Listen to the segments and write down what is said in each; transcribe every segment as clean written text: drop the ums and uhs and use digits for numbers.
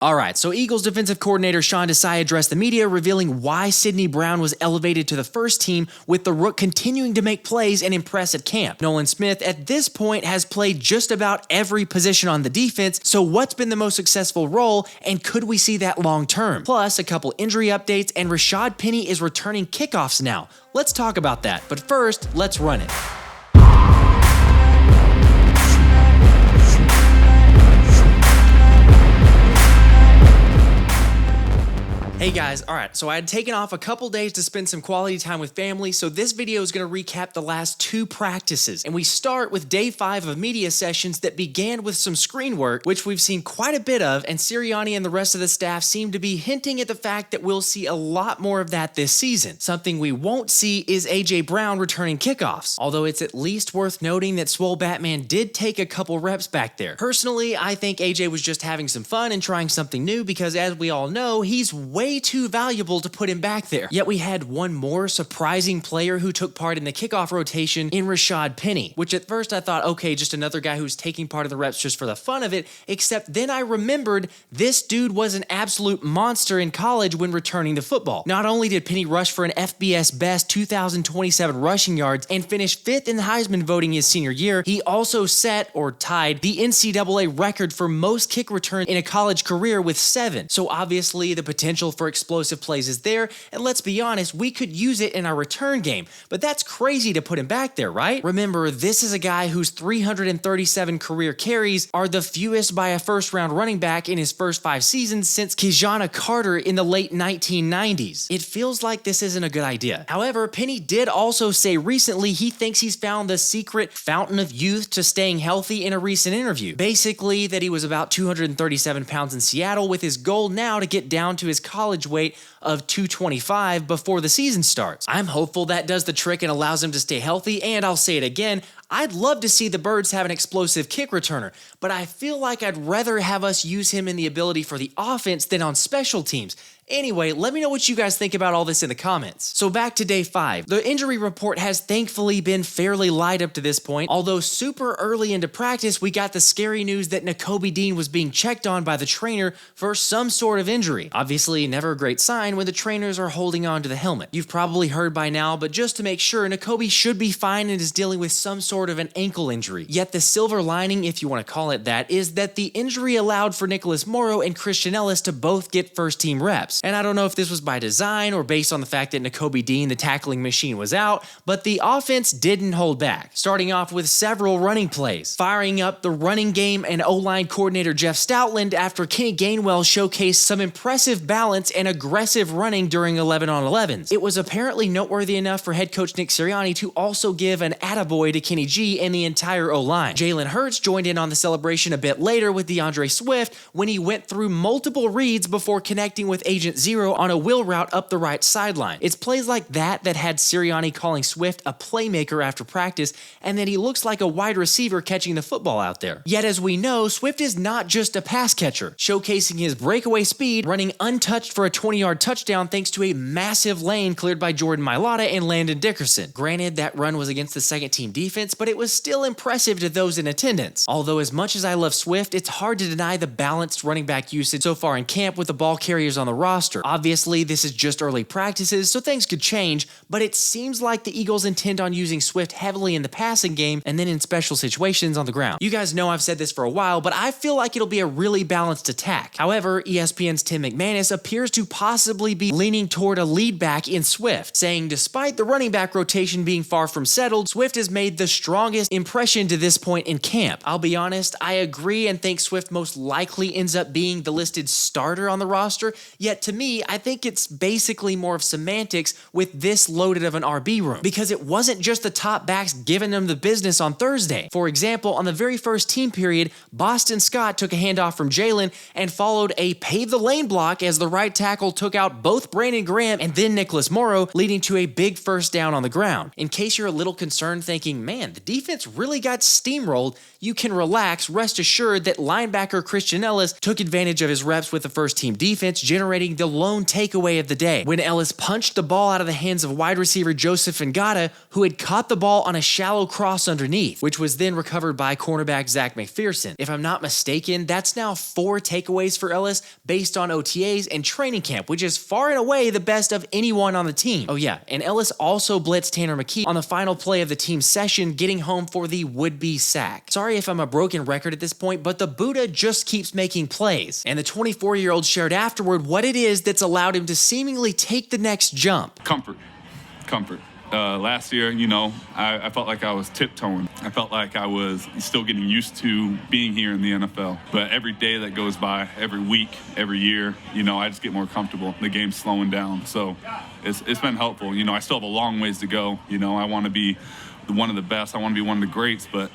Alright, so Eagles defensive coordinator Sean Desai addressed the media, revealing why Sidney Brown was elevated to the first team, with the Rook continuing to make plays and impress at camp. Nolan Smith, at this point, has played just about every position on the defense, so what's been the most successful role, and could we see that long term? Plus, a couple injury updates, and Rashaad Penny is returning kickoffs now. Let's talk about that, but first, let's run it. Hey guys, alright, so I had taken off a couple days to spend some quality time with family, so this video is going to recap the last 2 practices. And we start with day 5 of media sessions that began with some screen work, which we've seen quite a bit of, and Sirianni and the rest of the staff seem to be hinting at the fact that we'll see a lot more of that this season. Something we won't see is AJ Brown returning kickoffs, although it's at least worth noting that Swole Batman did take a couple reps back there. Personally, I think AJ was just having some fun and trying something new because, as we all know, he's way too valuable to put him back there. Yet we had one more surprising player who took part in the kickoff rotation in Rashaad Penny, which at first I thought, okay, just another guy who's taking part of the reps just for the fun of it, except then I remembered this dude was an absolute monster in college when returning to football. Not only did Penny rush for an FBS best 2,027 rushing yards and finish 5th in the Heisman voting his senior year, he also set or tied the NCAA record for most kick returns in a college career with 7. So obviously the potential for explosive plays is there, and let's be honest, we could use it in our return game, but that's crazy to put him back there, right? Remember, this is a guy whose 337 career carries are the fewest by a first-round running back in his first 5 seasons since Kijana Carter in the late 1990s. It feels like this isn't a good idea. However, Penny did also say recently he thinks he's found the secret fountain of youth to staying healthy in a recent interview. Basically, that he was about 237 pounds in Seattle, with his goal now to get down to his college weight of 225 before the season starts. I'm hopeful that does the trick and allows him to stay healthy, and I'll say it again, I'd love to see the Birds have an explosive kick returner, but I feel like I'd rather have us use him in the ability for the offense than on special teams. Anyway, let me know what you guys think about all this in the comments. So back to day 5. The injury report has thankfully been fairly light up to this point, although super early into practice we got the scary news that Nakobe Dean was being checked on by the trainer for some sort of injury. Obviously never a great sign when the trainers are holding on to the helmet. You've probably heard by now, but just to make sure, Nakobe should be fine and is dealing with some sort of an ankle injury. Yet the silver lining, if you want to call it that, is that the injury allowed for Morrow and Christian Elliss to both get first team reps. And I don't know if this was by design or based on the fact that Nakobe Dean, the tackling machine, was out, but the offense didn't hold back, starting off with several running plays, firing up the running game and O-line coordinator Jeff Stoutland after Kenny Gainwell showcased some impressive balance and aggressive running during 11-on-11s. It was apparently noteworthy enough for head coach Nick Sirianni to also give an attaboy to Kenny G and the entire O-line. Jalen Hurts joined in on the celebration a bit later with DeAndre Swift when he went through multiple reads before connecting with Agent Zero on a wheel route up the right sideline. It's plays like that that had Sirianni calling Swift a playmaker after practice, and that he looks like a wide receiver catching the football out there. Yet as we know, Swift is not just a pass catcher, showcasing his breakaway speed, running untouched for a 20-yard touchdown thanks to a massive lane cleared by Jordan Mailata and Landon Dickerson. Granted, that run was against the second team defense, but it was still impressive to those in attendance. Although as much as I love Swift, it's hard to deny the balanced running back usage so far in camp with the ball carriers on the roster. Obviously, this is just early practices, so things could change, but it seems like the Eagles intend on using Swift heavily in the passing game and then in special situations on the ground. You guys know I've said this for a while, but I feel like it'll be a really balanced attack. However, ESPN's Tim McManus appears to possibly be leaning toward a lead back in Swift, saying despite the running back rotation being far from settled, Swift has made the strongest impression to this point in camp. I'll be honest, I agree and think Swift most likely ends up being the listed starter on the roster, yet to me, I think it's basically more of semantics with this loaded of an RB room, because it wasn't just the top backs giving them the business on Thursday. For example, on the very first team period, Boston Scott took a handoff from Jalen and followed a pave the lane block as the right tackle took out both Brandon Graham and then Morrow, leading to a big first down on the ground. In case you're a little concerned thinking, man, the defense really got steamrolled, you can relax, rest assured that linebacker Christian Elliss took advantage of his reps with the first-team defense, generating the lone takeaway of the day when Elliss punched the ball out of the hands of wide receiver Joseph Ngata, who had caught the ball on a shallow cross underneath, which was then recovered by cornerback Zach McPherson. If I'm not mistaken, that's now 4 takeaways for Elliss based on OTAs and training camp, which is far and away the best of anyone on the team. Oh yeah, and Elliss also blitzed Tanner McKee on the final play of the team session, getting home for the would-be sack. Sorry if I'm a broken record at this point, but the Buddha just keeps making plays. And the 24-year-old shared afterward what it is that's allowed him to seemingly take the next jump. Comfort. Last year, I felt like I was tiptoeing. I felt like I was still getting used to being here in the NFL. But every day that goes by, every week, every year, I just get more comfortable. The game's slowing down. So it's been helpful. I still have a long ways to go. I want to be one of the best. I want to be one of the greats, but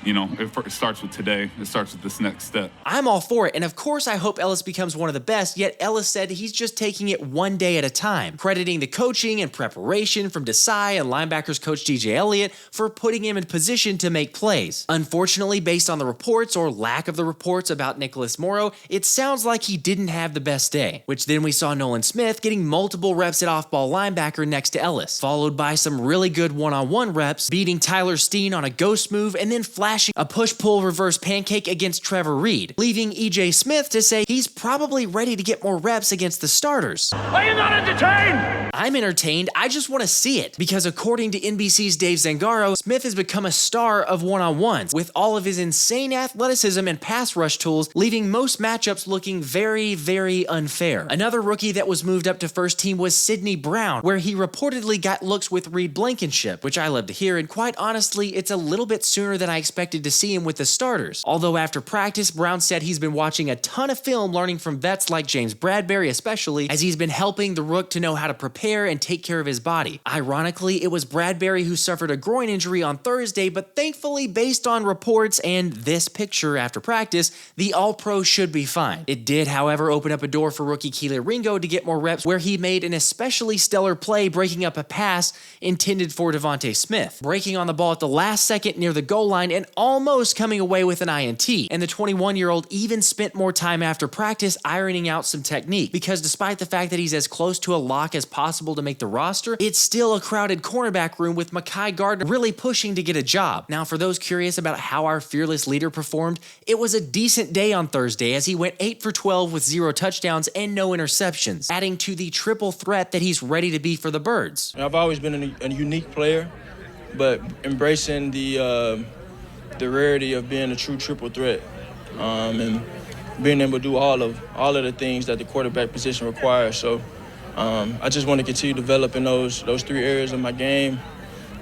it starts with today. It starts with this next step. I'm all for it, and of course I hope Elliss becomes one of the best, yet Elliss said he's just taking it one day at a time, crediting the coaching and preparation from Desai and linebackers coach DJ Elliott for putting him in position to make plays. Unfortunately, based on the reports or lack of the reports about Nolan Morrow, it sounds like he didn't have the best day, which then we saw Nolan Smith getting multiple reps at off-ball linebacker next to Elliss, followed by some really good one-on-one reps, beating Tyler Steen on a ghost move, and then flashing a push-pull reverse pancake against Trevor Reed, leaving EJ Smith to say he's probably ready to get more reps against the starters. Are you not entertained? I'm entertained, I just want to see it, because according to NBC's Dave Zangaro, Smith has become a star of one-on-ones, with all of his insane athleticism and pass rush tools, leaving most matchups looking very, very unfair. Another rookie that was moved up to first team was Sidney Brown, where he reportedly got looks with Reed Blankenship, which I love to hear, and quite honestly, it's a little bit sooner than I expected to see him with the starters. Although after practice, Brown said he's been watching a ton of film, learning from vets like James Bradberry especially, as he's been helping the rook to know how to prepare and take care of his body. Ironically, it was Bradberry who suffered a groin injury on Thursday, but thankfully, based on reports and this picture after practice, the All-Pro should be fine. It did, however, open up a door for rookie Keeler Ringo to get more reps, where he made an especially stellar play breaking up a pass intended for Devontae Smith, breaking on the ball at the last second near the goal line and almost coming away with an INT, and the 21-year-old even spent more time after practice ironing out some technique, because despite the fact that he's as close to a lock as possible to make the roster, it's still a crowded cornerback room with Mekhi Gardner really pushing to get a job. Now, for those curious about how our fearless leader performed, it was a decent day on Thursday as he went 8 for 12 with 0 touchdowns and no interceptions, adding to the triple threat that he's ready to be for the Birds. I've always been a unique player, but embracing the rarity of being a true triple threat, and being able to do all of the things that the quarterback position requires. So I just want to continue developing those 3 areas of my game,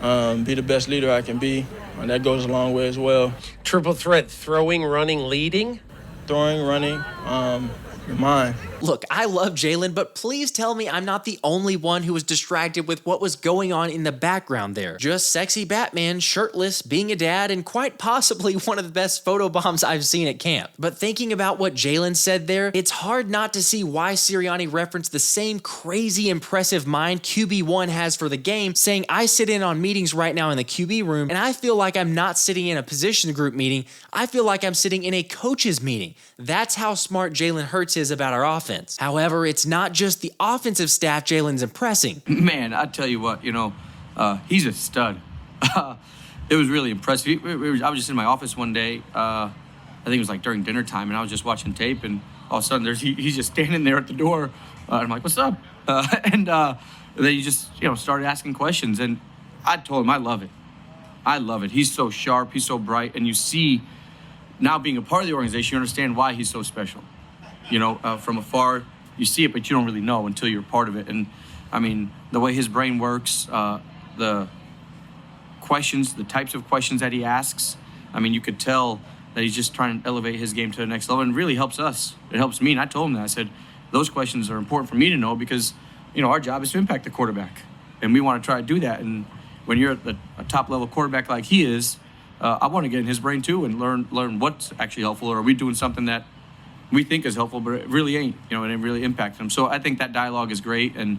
be the best leader I can be, and that goes a long way as well. Triple threat: throwing, running, leading? Throwing, running, mine. Look, I love Jalen, but please tell me I'm not the only one who was distracted with what was going on in the background there. Just sexy Batman, shirtless, being a dad, and quite possibly one of the best photobombs I've seen at camp. But thinking about what Jalen said there, it's hard not to see why Sirianni referenced the same crazy impressive mind QB1 has for the game, saying I sit in on meetings right now in the QB room, and I feel like I'm not sitting in a position group meeting, I feel like I'm sitting in a coach's meeting. That's how smart Jalen Hurts is about our offense. However, it's not just the offensive staff Jalen's impressing. Man, I tell you what, he's a stud. It was really impressive. I was just in my office one day, I think it was like during dinner time, and I was just watching tape, and all of a sudden he's just standing there at the door, and I'm like, what's up? And then he just, started asking questions, and I told him I love it. I love it. He's so sharp, he's so bright, and you see, now being a part of the organization, you understand why he's so special. From afar, you see it, but you don't really know until you're part of it. And, I mean, the way his brain works, the questions, the types of questions that he asks, I mean, you could tell that he's just trying to elevate his game to the next level, and it really helps us. It helps me, and I told him that. I said, those questions are important for me to know because, our job is to impact the quarterback, and we want to try to do that. And when you're at a top-level quarterback like he is, I want to get in his brain, too, and learn what's actually helpful, or are we doing something that we think is helpful, but it really ain't, and it really impacted him. So I think that dialogue is great, and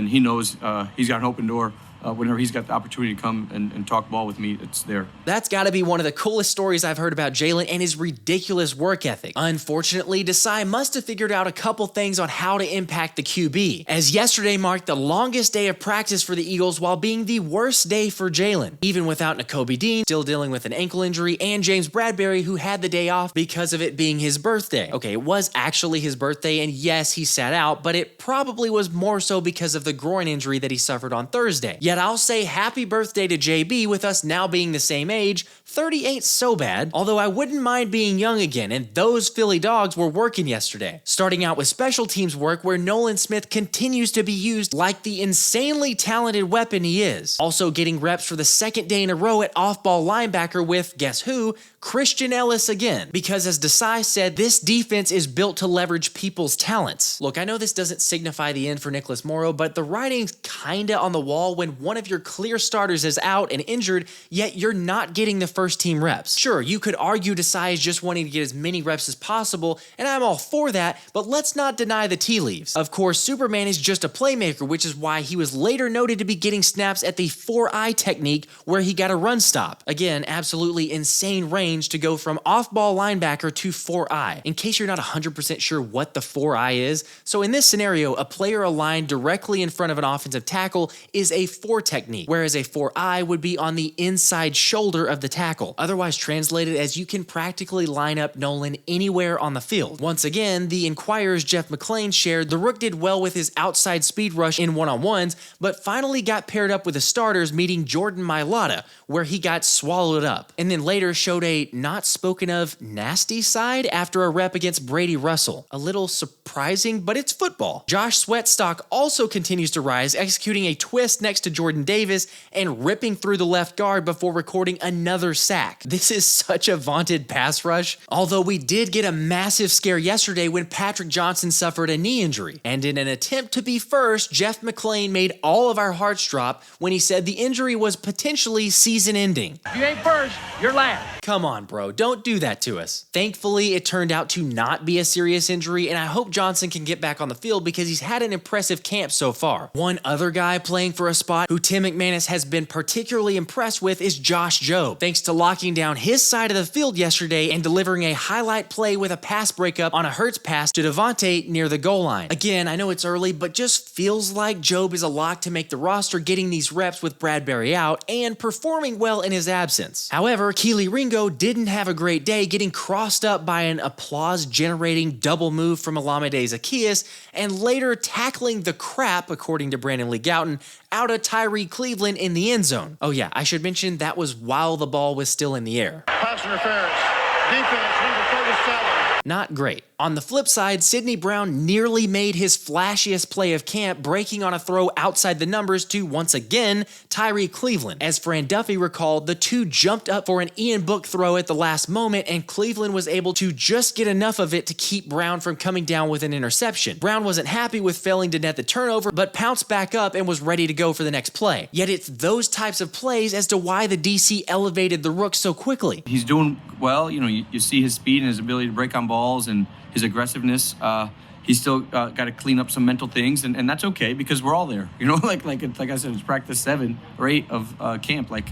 he knows he's got an open door whenever he's got the opportunity to come and talk ball with me, it's there. That's got to be one of the coolest stories I've heard about Jalen and his ridiculous work ethic. Unfortunately, Desai must have figured out a couple things on how to impact the QB, as yesterday marked the longest day of practice for the Eagles while being the worst day for Jalen, even without Nakobe Dean still dealing with an ankle injury and James Bradberry, who had the day off because of it being his birthday. Okay, it was actually his birthday, and yes, he sat out, but it probably was more so because of the groin injury that he suffered on Thursday. Yet I'll say happy birthday to JB, with us now being the same age. 30 ain't so bad, although I wouldn't mind being young again, and those Philly dogs were working yesterday. Starting out with special teams work, where Nolan Smith continues to be used like the insanely talented weapon he is. Also getting reps for the second day in a row at off-ball linebacker with, guess who? Christian Elliss again. Because as Desai said, this defense is built to leverage people's talents. Look, I know this doesn't signify the end for Nicholas Morrow, but the writing's kinda on the wall when one of your clear starters is out and injured, yet you're not getting the first team reps. Sure, you could argue Desai is just wanting to get as many reps as possible, and I'm all for that, but let's not deny the tea leaves. Of course, Superman is just a playmaker, which is why he was later noted to be getting snaps at the 4-eye technique where he got a run stop. Again, absolutely insane range to go from off-ball linebacker to 4-eye, in case you're not 100% sure what the 4-eye is. So in this scenario, a player aligned directly in front of an offensive tackle is a 4 technique, whereas a 4-eye would be on the inside shoulder of the tackle. Otherwise translated as you can practically line up Nolan anywhere on the field. Once again, the Inquirer's Jeff McClain shared the Rook did well with his outside speed rush in one-on-ones, but finally got paired up with the starters, meeting Jordan Mailata, where he got swallowed up, and then later showed a not spoken of nasty side after a rep against Brady Russell. A little surprising, but it's football. Josh Sweat's stock also continues to rise, executing a twist next to Jordan Davis and ripping through the left guard before recording another sack. This is such a vaunted pass rush, although we did get a massive scare yesterday when Patrick Johnson suffered a knee injury. And in an attempt to be first, Jeff McClain made all of our hearts drop when he said the injury was potentially season-ending. If you ain't first, you're last. Come on, bro, don't do that to us. Thankfully, it turned out to not be a serious injury, and I hope Johnson can get back on the field because he's had an impressive camp so far. One other guy playing for a spot who Tim McManus has been particularly impressed with is Josh Jobe, thanks to locking down his side of the field yesterday and delivering a highlight play with a pass breakup on a Hurts pass to Devontae near the goal line. Again, I know it's early, but just feels like Jobe is a lock to make the roster, getting these reps with Bradberry out and performing well in his absence. However, Keely Ringo didn't have a great day, getting crossed up by an applause-generating double move from Olamide Zaccheaus and later tackling the crap, according to Brandon Lee Gowton, out of Tyree Cleveland in the end zone. Oh yeah, I should mention that was while the ball was still in the air. Pass interference. Defense, number 37. Not great. On the flip side, Sidney Brown nearly made his flashiest play of camp, breaking on a throw outside the numbers to, once again, Tyree Cleveland. As Fran Duffy recalled, the two jumped up for an Ian Book throw at the last moment, and Cleveland was able to just get enough of it to keep Brown from coming down with an interception. Brown wasn't happy with failing to net the turnover, but pounced back up and was ready to go for the next play. Yet it's those types of plays as to why the DC elevated the Rook so quickly. He's doing well. You see his speed and his ability to break on balls and his aggressiveness. He's still got to clean up some mental things, and that's okay because we're all there. Like I said, it's practice 7 or 8 of camp. Like,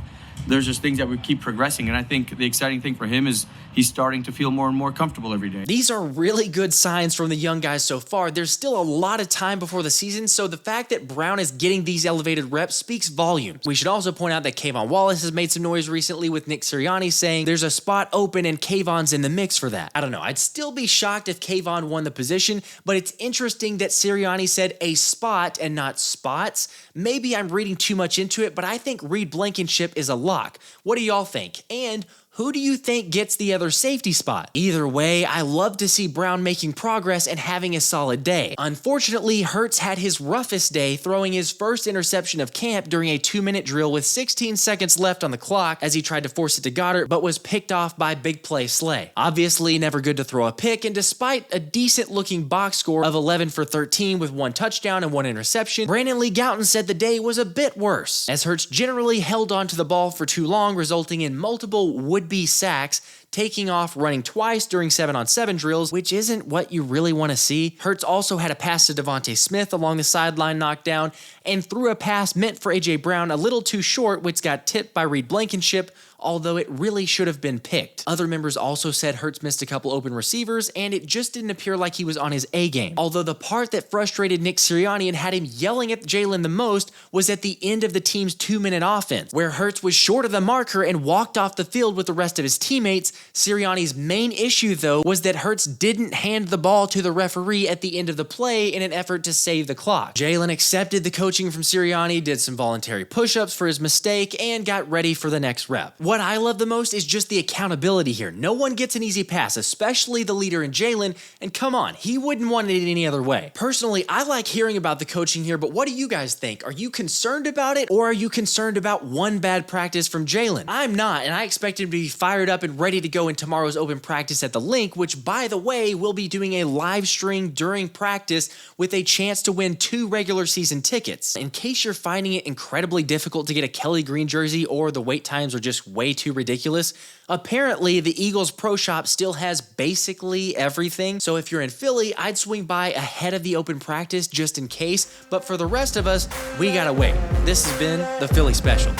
there's just things that we keep progressing, and I think the exciting thing for him is he's starting to feel more and more comfortable every day. These are really good signs from the young guys so far. There's still a lot of time before the season, so the fact that Brown is getting these elevated reps speaks volumes. We should also point out that Kvon Wallace has made some noise recently with Nick Sirianni saying there's a spot open and Kvon's in the mix for that. I don't know, I'd still be shocked if Kvon won the position, but it's interesting that Sirianni said a spot and not spots. Maybe I'm reading too much into it, but I think Reed Blankenship is a lock. What do y'all think? And who do you think gets the other safety spot? Either way, I love to see Brown making progress and having a solid day. Unfortunately, Hurts had his roughest day, throwing his first interception of camp during a 2-minute drill with 16 seconds left on the clock as he tried to force it to Goddard, but was picked off by Big Play Slay. Obviously, never good to throw a pick, and despite a decent-looking box score of 11 for 13 with 1 touchdown and 1 interception, Brandon Lee Gowton said the day was a bit worse, as Hurts generally held on to the ball for too long, resulting in multiple would-be sacks, taking off, running twice during 7-on-7 drills, which isn't what you really want to see. Hurts also had a pass to Devontae Smith along the sideline knockdown and threw a pass meant for A.J. Brown a little too short, which got tipped by Reed Blankenship, although it really should have been picked. Other members also said Hurts missed a couple open receivers, and it just didn't appear like he was on his A game. Although the part that frustrated Nick Sirianni and had him yelling at Jalen the most was at the end of the team's 2-minute offense, where Hurts was short of the marker and walked off the field with the rest of his teammates. Sirianni's main issue, though, was that Hurts didn't hand the ball to the referee at the end of the play in an effort to save the clock. Jalen accepted the coaching from Sirianni, did some voluntary push-ups for his mistake, and got ready for the next rep. What I love the most is just the accountability here. No one gets an easy pass, especially the leader in Jalen, and come on, he wouldn't want it any other way. Personally, I like hearing about the coaching here, but what do you guys think? Are you concerned about it, or are you concerned about one bad practice from Jalen? I'm not, and I expect him to be fired up and ready to go in tomorrow's open practice at the Link, which, by the way, will be doing a live stream during practice with a chance to win 2 regular season tickets. In case you're finding it incredibly difficult to get a Kelly Green jersey or the wait times are just way too ridiculous, apparently the Eagles Pro Shop still has basically everything. So if you're in Philly, I'd swing by ahead of the open practice just in case, but for the rest of us, we gotta wait. This has been the Philly Special.